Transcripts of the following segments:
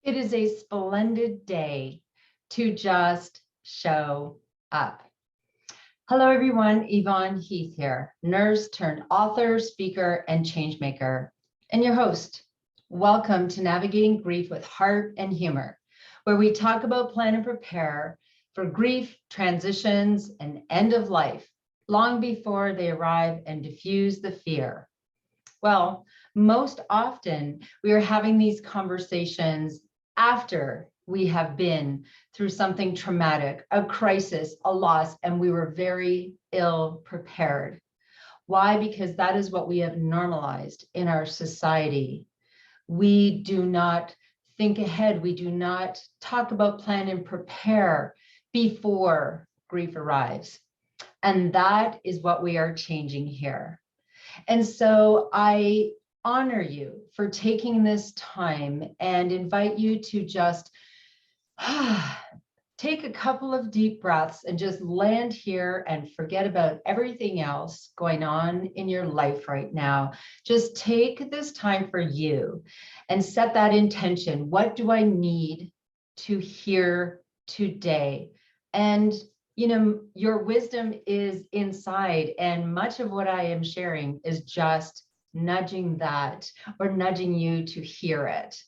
It is a splendid day to just show up. Hello, everyone. Yvonne Heath here, nurse turned author, speaker, and changemaker, and your host. Welcome to Navigating Grief with Heart and Humor, where we talk about plan and prepare for grief, transitions, and end of life, long before they arrive and diffuse the fear. Well, most often we are having these conversations after we have been through something traumatic, a crisis, a loss, and we were very ill prepared. Why? Because that is what we have normalized in our society. We do not think ahead. We do not talk about plan and prepare before grief arrives. And that is what we are changing here. And so I honor you for taking this time and invite you to just take a couple of deep breaths and just land here and forget about everything else going on in your life right now. Just take this time for you and set that intention. What do I need to hear today? And you know, your wisdom is inside, and much of what I am sharing is just nudging that or nudging you to hear it.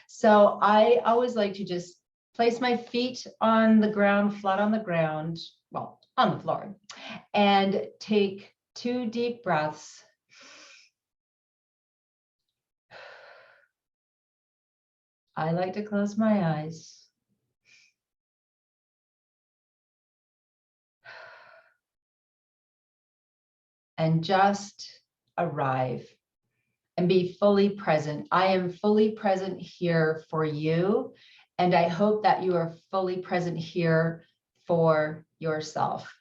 So I always like to just place my feet on the ground, flat on the ground, well, on the floor, and take 2 deep breaths. I like to close my eyes. And just arrive and be fully present. I am fully present here for you, and I hope that you are fully present here for yourself.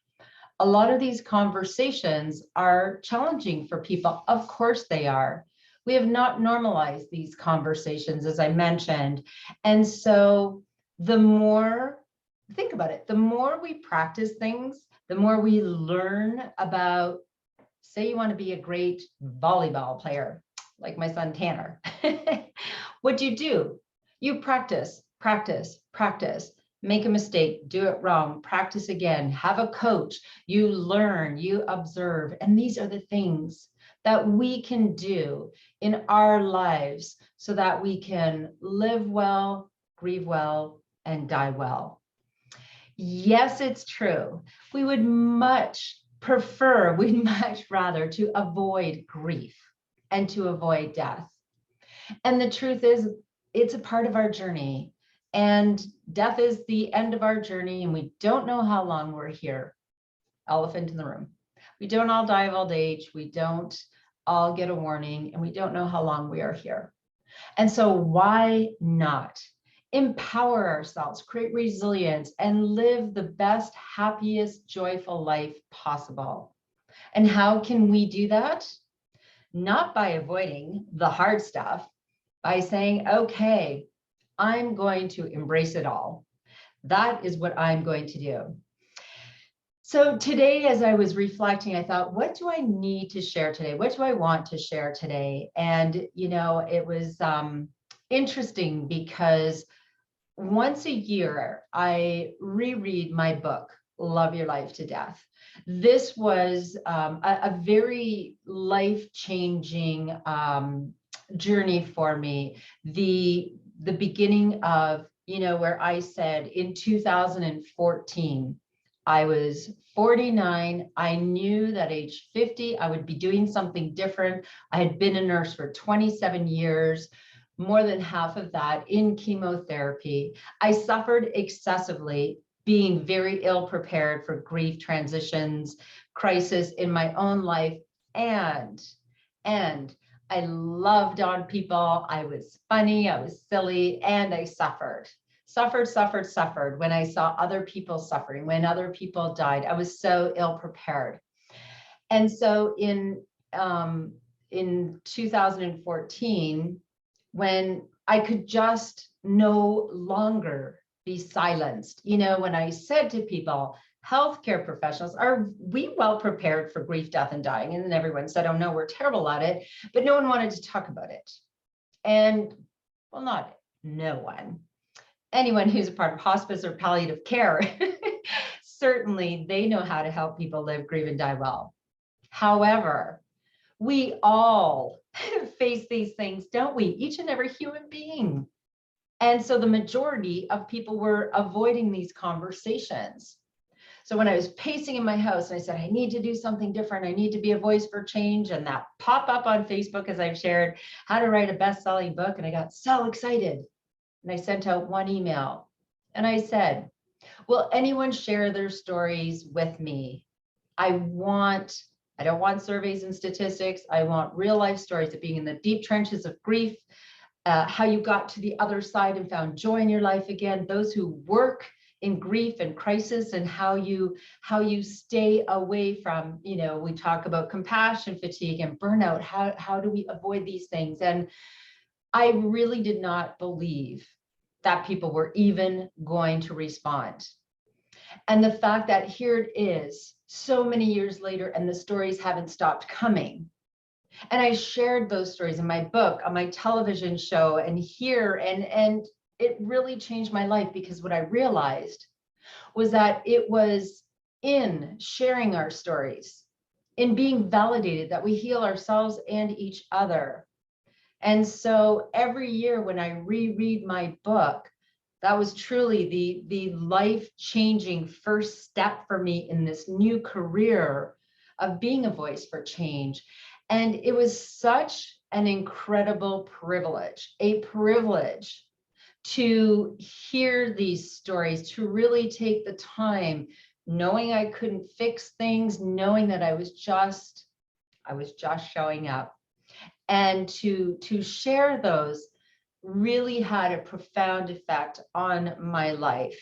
A lot of these conversations are challenging for people. Of course they are. We have not normalized these conversations, as I mentioned. And so the more, think about it, the more we practice things, the more we learn about. Say you want to be a great volleyball player, like my son Tanner. What do? You practice, practice, practice. Make a mistake, do it wrong, practice again, have a coach, you learn, you observe. And these are the things that we can do in our lives so that we can live well, grieve well, and die well. Yes, it's true. We would we'd much rather to avoid grief and to avoid death. And the truth is, it's a part of our journey, and death is the end of our journey, and we don't know how long we're here. Elephant in the room. We don't all die of old age. We don't all get a warning, and we don't know how long we are here. And so why not empower ourselves, create resilience, and live the best, happiest, joyful life possible? And how can we do that? Not by avoiding the hard stuff, by saying, okay, I'm going to embrace it all. That is what I'm going to do. So today, as I was reflecting, I thought, what do I need to share today? What do I want to share today? And, you know, it was interesting because once a year, I reread my book, Love Your Life to Death. This was a very life-changing journey for me. The beginning of, you know, where I said in 2014, I was 49. I knew that age 50, I would be doing something different. I had been a nurse for 27 years. More than half of that in chemotherapy. I suffered excessively, being very ill prepared for grief, transitions, crisis in my own life. And I loved on people. I was funny, I was silly, and I suffered when I saw other people suffering, when other people died. I was so ill prepared. And so in 2014, when I could just no longer be silenced. You know, when I said to people, healthcare professionals, are we well prepared for grief, death, and dying? And then everyone said, oh no, we're terrible at it, but no one wanted to talk about it. And well, not No one. Anyone who's a part of hospice or palliative care, certainly they know how to help people live, grieve, and die well. However, we all face these things, don't we? Each and every human being. And so the majority of people were avoiding these conversations. So when I was pacing in my house and I said, I need to do something different, I need to be a voice for change, and that pop up on Facebook as I've shared how to write a best-selling book, and I got so excited. And I sent out one email and I said, will anyone share their stories with me? I don't want surveys and statistics. I want real life stories of being in the deep trenches of grief, how you got to the other side and found joy in your life again, those who work in grief and crisis, and how you stay away from, we talk about compassion fatigue and burnout. How do we avoid these things? And I really did not believe that people were even going to respond. And the fact that here it is so many years later and the stories haven't stopped coming. And I shared those stories in my book, on my television show, and here, and it really changed my life, because what I realized was that it was in sharing our stories, in being validated, that we heal ourselves and each other. And so every year when I reread my book, that was truly the life-changing first step for me in this new career of being a voice for change. And it was such an incredible privilege, a privilege to hear these stories, to really take the time, knowing I couldn't fix things, knowing that I was just showing up. And to share those really had a profound effect on my life.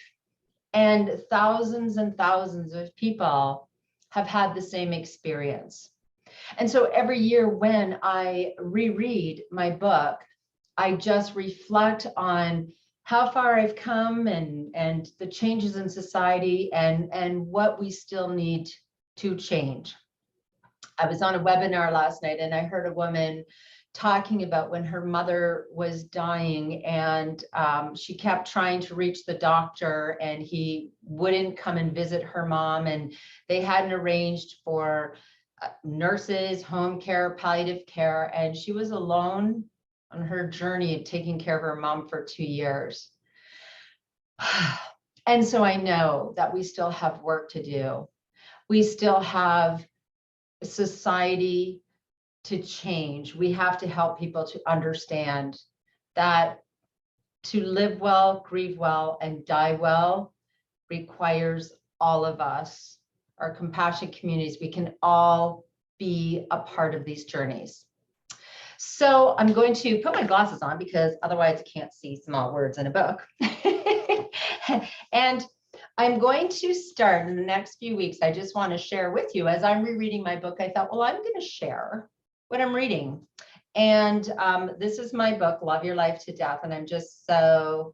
And thousands of people have had the same experience. And so every year when I reread my book, I just reflect on how far I've come and the changes in society and what we still need to change. I was on a webinar last night and I heard a woman talking about when her mother was dying, and she kept trying to reach the doctor and he wouldn't come and visit her mom, and they hadn't arranged for nurses, home care, palliative care, and she was alone on her journey of taking care of her mom for 2 years. And so I know that we still have work to do. We still have society to change. We have to help people to understand that to live well, grieve well, and die well requires all of us, our compassion communities. We can all be a part of these journeys. So I'm going to put my glasses on because otherwise I can't see small words in a book. And I'm going to start in the next few weeks. I just want to share with you, as I'm rereading my book, I thought, well, I'm going to share what I'm reading. And this is my book, Love Your Life to Death. And I'm just so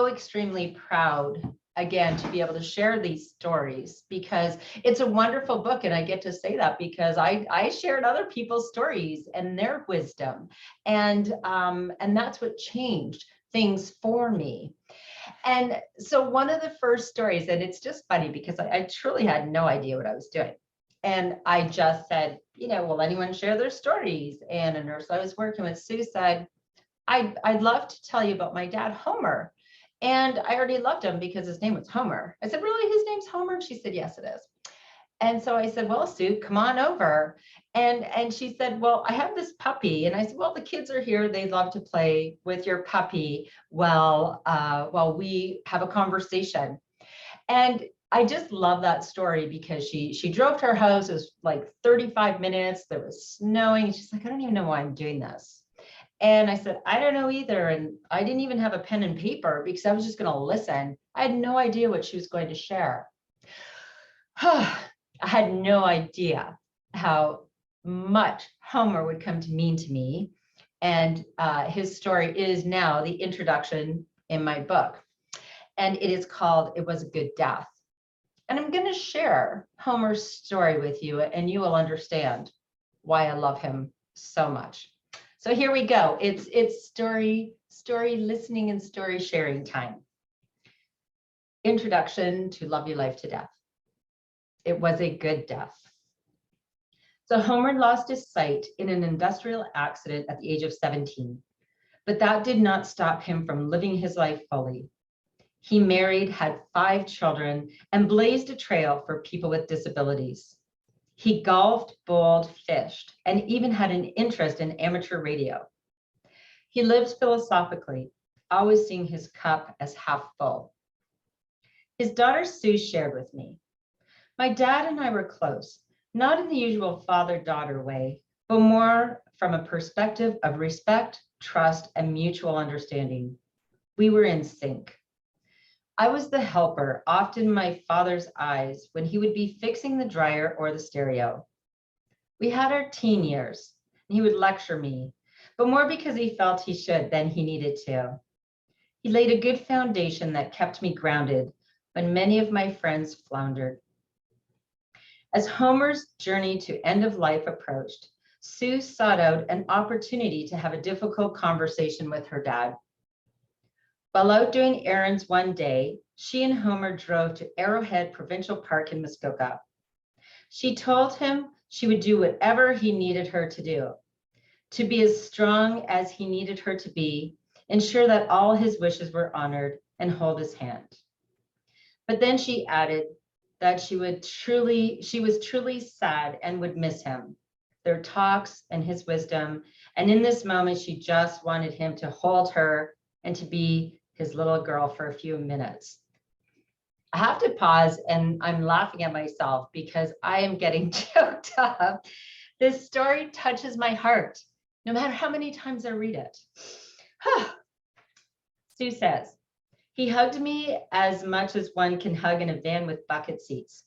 extremely proud, again, to be able to share these stories, because it's a wonderful book. And I get to say that because I shared other people's stories and their wisdom. And that's what changed things for me. And so one of the first stories, and it's just funny because I truly had no idea what I was doing. And I just said, will anyone share their stories? And a nurse I was working with, Sue, said, I'd love to tell you about my dad, Homer. And I already loved him because his name was Homer. I said, really, his name's Homer? She said, yes, it is. And so I said, well, Sue, come on over. And she said, well, I have this puppy. And I said, well, the kids are here. They'd love to play with your puppy while we have a conversation. And I just love that story because she drove to our house. It was like 35 minutes. There was snowing. She's like, I don't even know why I'm doing this. And I said, I don't know either. And I didn't even have a pen and paper because I was just going to listen. I had no idea what she was going to share. I had no idea how much Homer would come to mean to me. And his story is now the introduction in my book. And it is called It Was a Good Death. And I'm going to share Homer's story with you, and you will understand why I love him so much. So here we go. It's story listening and story sharing time. Introduction to Love Your Life to Death. It was a good death. So Homer lost his sight in an industrial accident at the age of 17, but that did not stop him from living his life fully. He married, had 5 children, and blazed a trail for people with disabilities. He golfed, bowled, fished, and even had an interest in amateur radio. He lived philosophically, always seeing his cup as half full. His daughter Sue shared with me, "My dad and I were close, not in the usual father-daughter way, but more from a perspective of respect, trust, and mutual understanding. We were in sync. I was the helper, often in my father's eyes, when he would be fixing the dryer or the stereo. We had our teen years, and he would lecture me, but more because he felt he should than he needed to. He laid a good foundation that kept me grounded when many of my friends floundered." As Homer's journey to end of life approached, Sue sought out an opportunity to have a difficult conversation with her dad. While out doing errands one day, she and Homer drove to Arrowhead Provincial Park in Muskoka. She told him she would do whatever he needed her to be as strong as he needed her to be, ensure that all his wishes were honored, and hold his hand. But then she added that she was truly sad and would miss him, their talks and his wisdom. And in this moment, she just wanted him to hold her and to be his little girl for a few minutes. I have to pause, and I'm laughing at myself because I am getting choked up. This story touches my heart, no matter how many times I read it. Sue says, "He hugged me as much as one can hug in a van with bucket seats.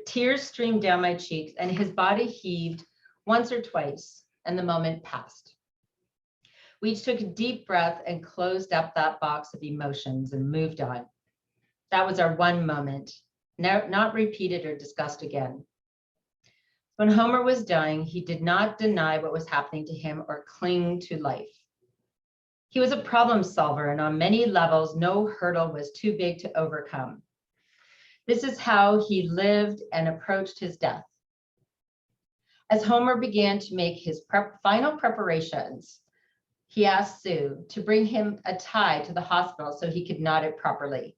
Tears streamed down my cheeks, and his body heaved once or twice, and the moment passed. We each took a deep breath and closed up that box of emotions and moved on. That was our one moment, not repeated or discussed again." When Homer was dying, he did not deny what was happening to him or cling to life. He was a problem solver, and on many levels, no hurdle was too big to overcome. This is how he lived and approached his death. As Homer began to make his final preparations, he asked Sue to bring him a tie to the hospital so he could knot it properly.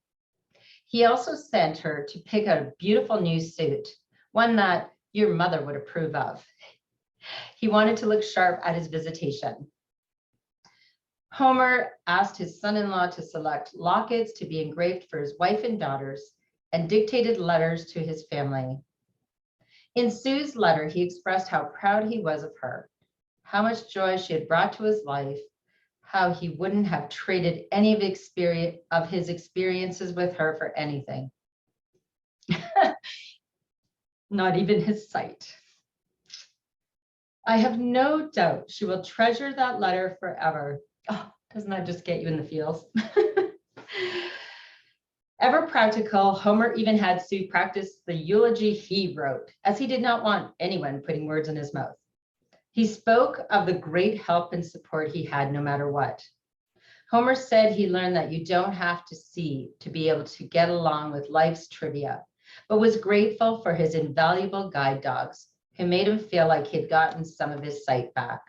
He also sent her to pick out a beautiful new suit, one that your mother would approve of. He wanted to look sharp at his visitation. Homer asked his son-in-law to select lockets to be engraved for his wife and daughters and dictated letters to his family. In Sue's letter, he expressed how proud he was of her, how much joy she had brought to his life, how he wouldn't have traded any of his experiences with her for anything. Not even his sight. "I have no doubt she will treasure that letter forever." Oh, doesn't that just get you in the feels? Ever practical, Homer even had Sue practice the eulogy he wrote, as he did not want anyone putting words in his mouth. He spoke of the great help and support he had no matter what. Homer said he learned that you don't have to see to be able to get along with life's trivia, but was grateful for his invaluable guide dogs who made him feel like he'd gotten some of his sight back.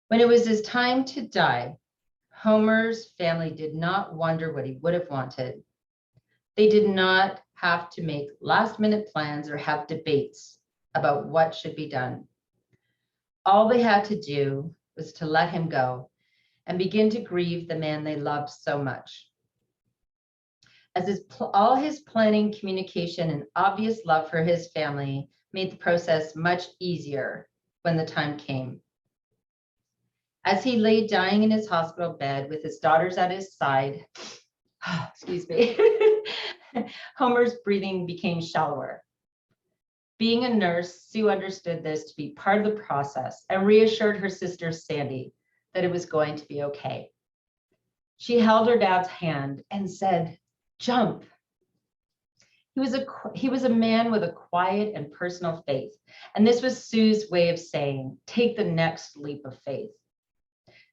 When it was his time to die, Homer's family did not wonder what he would have wanted. They did not have to make last-minute plans or have debates about what should be done. All they had to do was to let him go and begin to grieve the man they loved so much. As all his planning, communication, and obvious love for his family made the process much easier when the time came. As he lay dying in his hospital bed with his daughters at his side, excuse me, Homer's breathing became shallower. Being a nurse, Sue understood this to be part of the process and reassured her sister Sandy that it was going to be okay. She held her dad's hand and said, "Jump." He was a man with a quiet and personal faith. And this was Sue's way of saying, take the next leap of faith.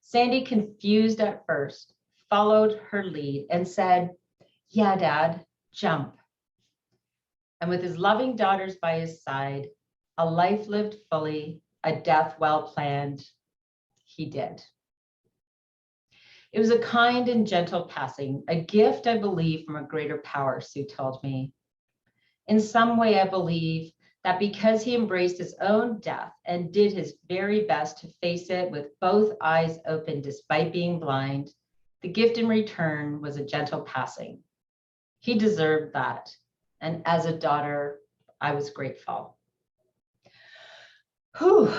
Sandy, confused at first, followed her lead and said, yeah, Dad, jump. And with his loving daughters by his side, a life lived fully, a death well planned, he did. It was a kind and gentle passing, a gift, I believe, from a greater power, Sue told me. In some way, I believe that because he embraced his own death and did his very best to face it with both eyes open despite being blind, the gift in return was a gentle passing. He deserved that. And as a daughter, I was grateful. Whew.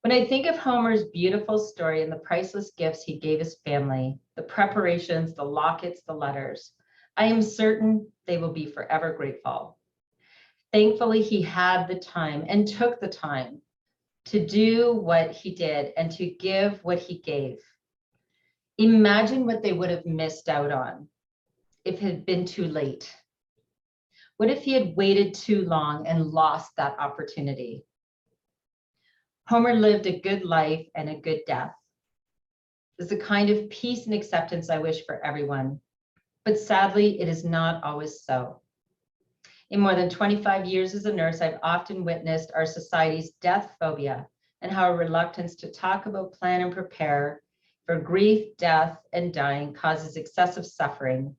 When I think of Homer's beautiful story and the priceless gifts he gave his family, the preparations, the lockets, the letters, I am certain they will be forever grateful. Thankfully, he had the time and took the time to do what he did and to give what he gave. Imagine what they would have missed out on if it had been too late. What if he had waited too long and lost that opportunity? Homer lived a good life and a good death. There's a kind of peace and acceptance I wish for everyone, but sadly, it is not always so. In more than 25 years as a nurse, I've often witnessed our society's death phobia and how a reluctance to talk about, plan, and prepare for grief, death, and dying causes excessive suffering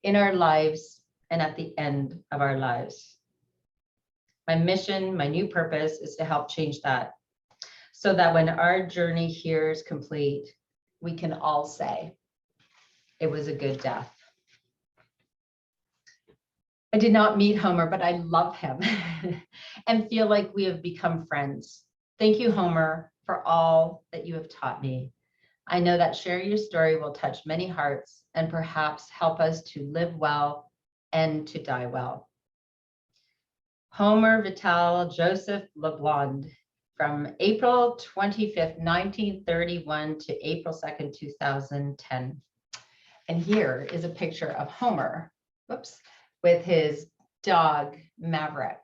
in our lives and at the end of our lives. My mission, my new purpose is to help change that so that when our journey here is complete, we can all say, it was a good death. I did not meet Homer, but I love him and feel like we have become friends. Thank you, Homer, for all that you have taught me. I know that sharing your story will touch many hearts and perhaps help us to live well and to die well. Homer Vital Joseph LeBlond, from April 25th, 1931 to April 2nd, 2010. And here is a picture of Homer, whoops, with his dog, Maverick.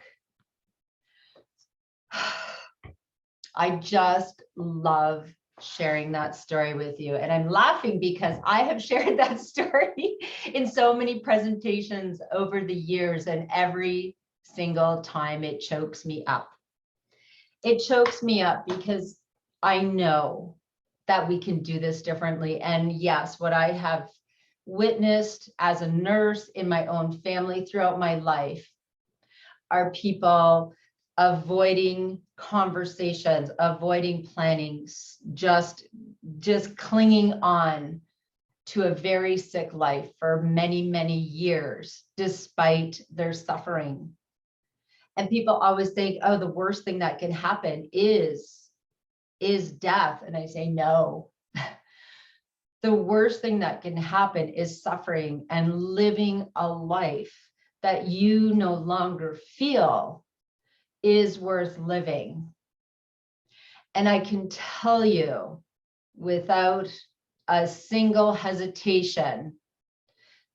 I just love sharing that story with you. And I'm laughing because I have shared that story in so many presentations over the years, and every single time it chokes me up. It chokes me up because I know that we can do this differently. And yes, what I have witnessed as a nurse in my own family throughout my life are people avoiding conversations, avoiding planning, just clinging on to a very sick life for many, many years, despite their suffering. And people always think, oh, the worst thing that can happen is death. And I say, no. The worst thing that can happen is suffering and living a life that you no longer feel is worth living. And I can tell you without a single hesitation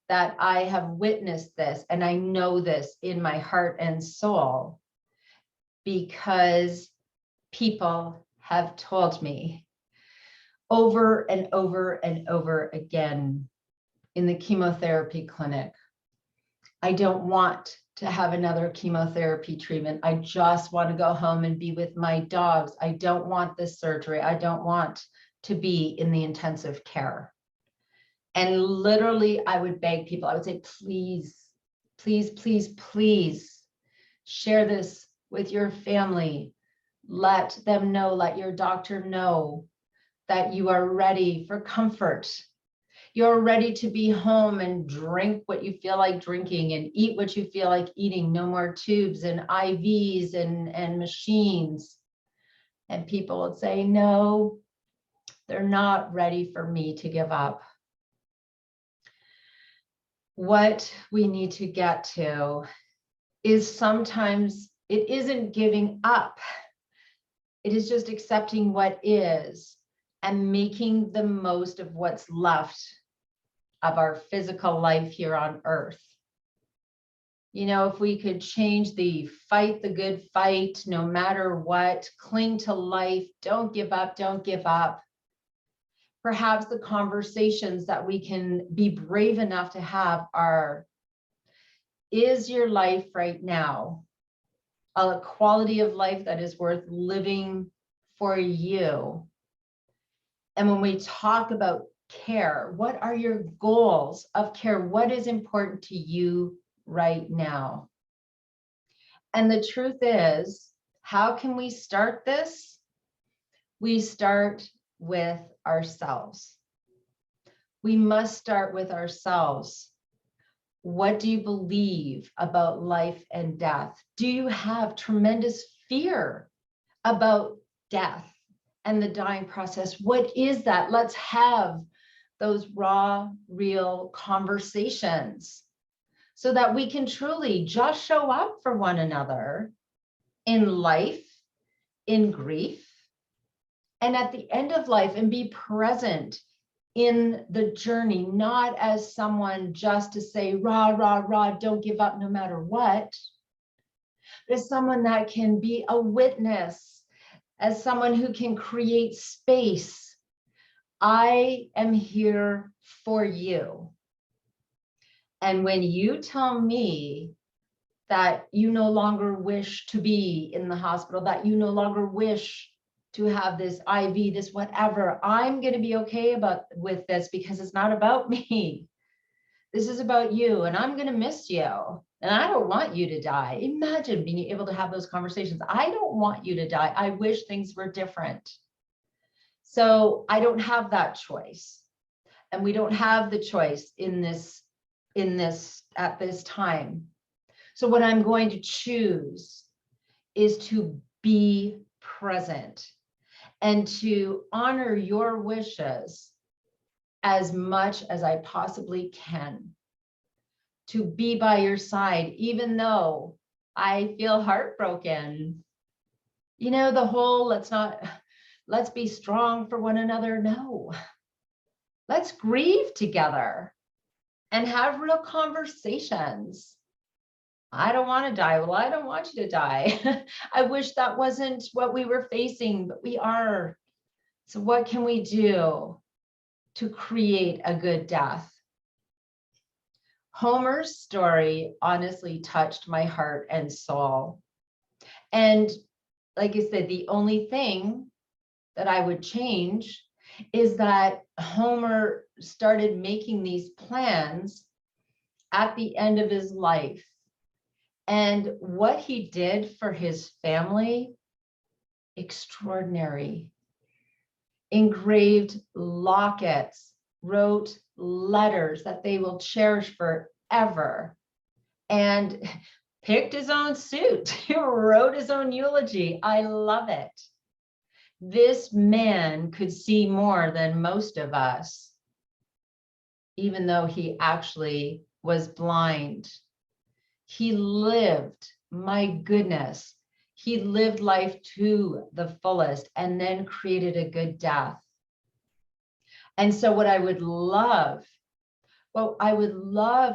that I have witnessed this, and I know this in my heart and soul because people have told me over and over and over again in the chemotherapy clinic, I don't want to have another chemotherapy treatment. I just want to go home and be with my dogs. I don't want this surgery. I don't want to be in the intensive care. And literally, I would beg people, I would say, please, please, please, please share this with your family. Let them know, let your doctor know that you are ready for comfort. You're ready to be home and drink what you feel like drinking and eat what you feel like eating. No more tubes and IVs and machines. And people would say, no, they're not ready for me to give up. What we need to get to is sometimes it isn't giving up. It is just accepting what is and making the most of what's left of our physical life here on earth. You know, if we could change the fight the good fight, no matter what, cling to life, don't give up, don't give up. Perhaps the conversations that we can be brave enough to have are, is your life right now a quality of life that is worth living for you? And when we talk about care, what are your goals of care? What is important to you right now? And the truth is, how can we start this? We start with ourselves. We must start with ourselves. What do you believe about life and death? Do you have tremendous fear about death and the dying process? What is that? Let's have those raw, real conversations so that we can truly just show up for one another in life, in grief, and at the end of life, and be present in the journey, not as someone just to say, rah, rah, rah, don't give up no matter what, but as someone that can be a witness, as someone who can create space. I am here for you. And when you tell me that you no longer wish to be in the hospital, that you no longer wish to have this IV, this whatever, I'm going to be okay with this, because it's not about me. This is about you, and I'm going to miss you. And I don't want you to die. Imagine being able to have those conversations. I don't want you to die. I wish things were different. So I don't have that choice. And we don't have the choice at this time. So what I'm going to choose is to be present and to honor your wishes as much as I possibly can, to be by your side, even though I feel heartbroken. You know, the whole, let's be strong for one another. No, let's grieve together and have real conversations. I don't want to die. Well, I don't want you to die. I wish that wasn't what we were facing, but we are. So what can we do to create a good death? Homer's story honestly touched my heart and soul. And like I said, the only thing that I would change is that Homer started making these plans at the end of his life. And what he did for his family, extraordinary. Engraved lockets, wrote letters that they will cherish forever, and picked his own suit. He wrote his own eulogy. I love it. This man could see more than most of us, even though he actually was blind. He lived, my goodness, he lived life to the fullest and then created a good death. And so what I would love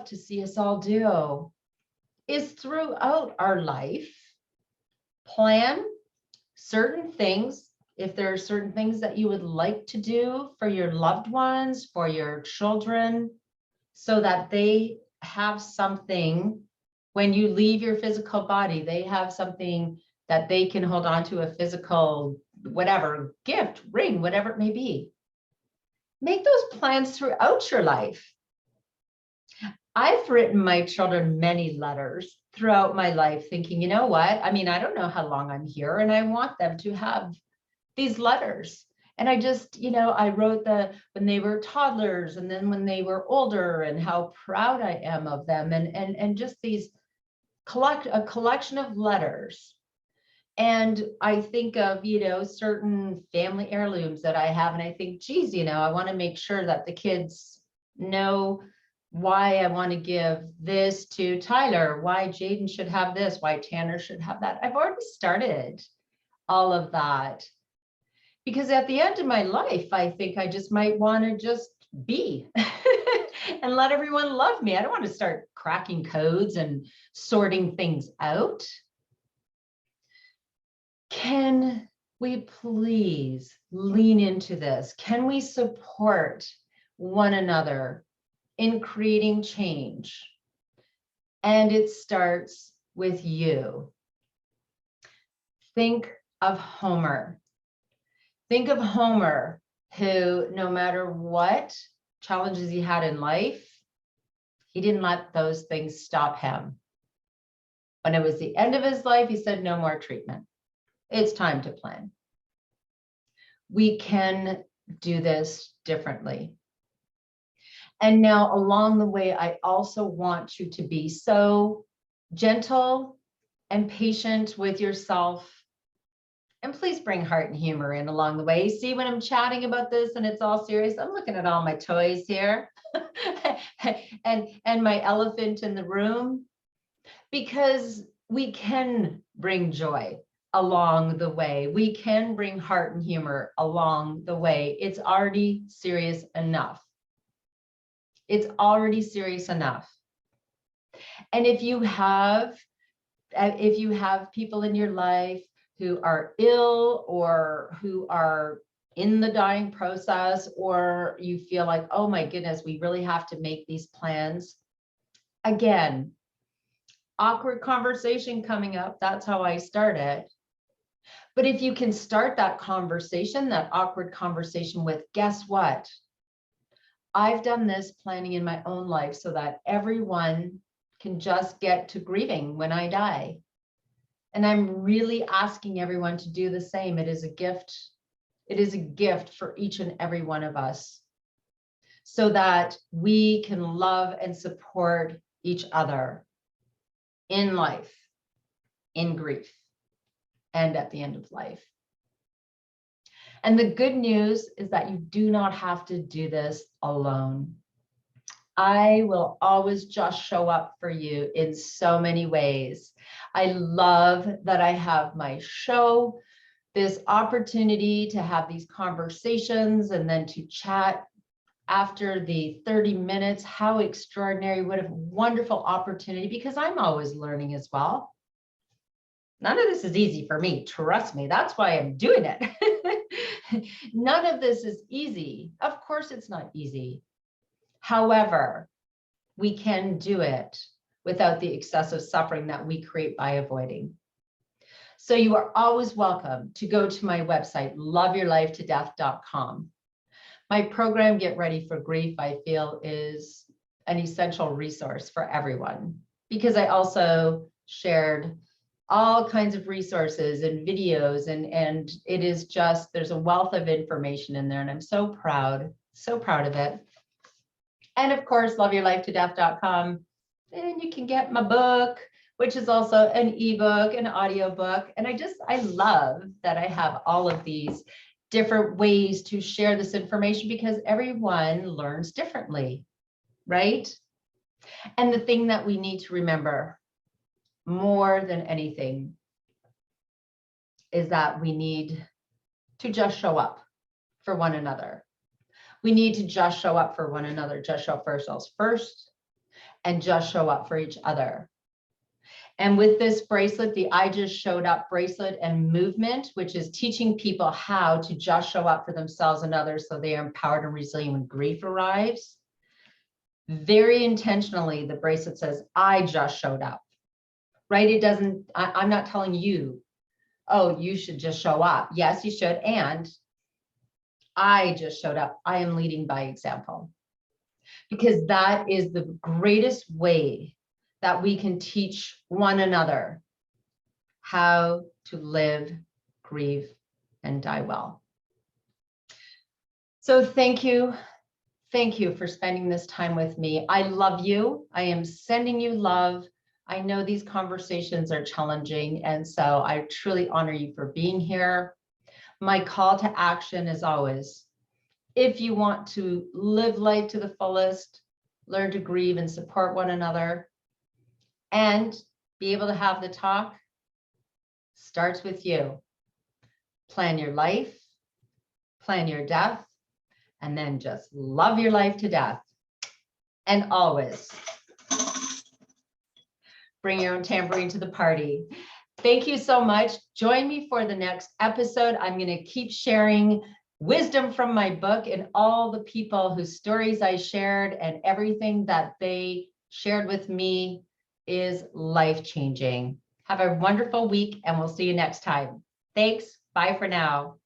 to see us all do is throughout our life, plan certain things. If there are certain things that you would like to do for your loved ones, for your children, so that they have something when you leave your physical body, they have something that they can hold on to, a physical, whatever, gift, ring, whatever it may be. Make those plans throughout your life. I've written my children many letters throughout my life thinking, you know what? I mean, I don't know how long I'm here, and I want them to have these letters. And I just, I wrote when they were toddlers, and then when they were older, and how proud I am of them, and just these a collection of letters. And I think of, certain family heirlooms that I have, and I think, geez, I want to make sure that the kids know why I want to give this to Tyler, why Jaden should have this, why Tanner should have that. I've already started all of that, because at the end of my life, I think I just might want to just be and let everyone love me. I don't want to start cracking codes and sorting things out. Can we please lean into this? Can we support one another in creating change? And it starts with you. Think of Homer. Think of Homer, who, no matter what challenges he had in life, he didn't let those things stop him. When it was the end of his life, he said, no more treatment. It's time to plan. We can do this differently. And now along the way, I also want you to be so gentle and patient with yourself. And please bring heart and humor in along the way. See, when I'm chatting about this and it's all serious, I'm looking at all my toys here and my elephant in the room, because we can bring joy along the way. We can bring heart and humor along the way. It's already serious enough. It's already serious enough. And if you have people in your life who are ill or who are in the dying process, or you feel like, oh my goodness, we really have to make these plans. Again, awkward conversation coming up. That's how I started. But if you can start that conversation, that awkward conversation with, guess what? I've done this planning in my own life so that everyone can just get to grieving when I die. And I'm really asking everyone to do the same. It is a gift. It is a gift for each and every one of us so that we can love and support each other in life, in grief, and at the end of life. And the good news is that you do not have to do this alone. I will always just show up for you in so many ways. I love that I have my show, this opportunity to have these conversations and then to chat after the 30 minutes. How extraordinary, what a wonderful opportunity, because I'm always learning as well. None of this is easy for me, trust me, that's why I'm doing it. None of this is easy. Of course it's not easy. However, we can do it without the excessive suffering that we create by avoiding. So you are always welcome to go to my website, loveyourlifetodeath.com. My program, Get Ready for Grief, I feel is an essential resource for everyone, because I also shared all kinds of resources and videos, and it is just, there's a wealth of information in there, and I'm so proud of it. And of course, loveyourlifetodeath.com, and you can get my book, which is also an ebook, an audio book. And I love that I have all of these different ways to share this information, because everyone learns differently, right? And the thing that we need to remember more than anything is that we need to just show up for one another. We need to just show up for one another, just show up for ourselves first, and just show up for each other. And with this bracelet, the I Just Showed Up bracelet and movement, which is teaching people how to just show up for themselves and others so they are empowered and resilient when grief arrives. Very intentionally, the bracelet says, I just showed up, right? It doesn't, I'm not telling you, oh, you should just show up. Yes, you should. And I just showed up. I am leading by example, because that is the greatest way that we can teach one another how to live, grieve, and die well. So thank you. Thank you for spending this time with me. I love you. I am sending you love. I know these conversations are challenging, and so I truly honor you for being here. My call to action is always, if you want to live life to the fullest, learn to grieve and support one another, and be able to have the talk, starts with you. Plan your life, plan your death, and then just love your life to death. And always bring your own tambourine to the party. Thank you so much. Join me for the next episode. I'm going to keep sharing wisdom from my book and all the people whose stories I shared, and everything that they shared with me is life-changing. Have a wonderful week, and we'll see you next time. Thanks. Bye for now.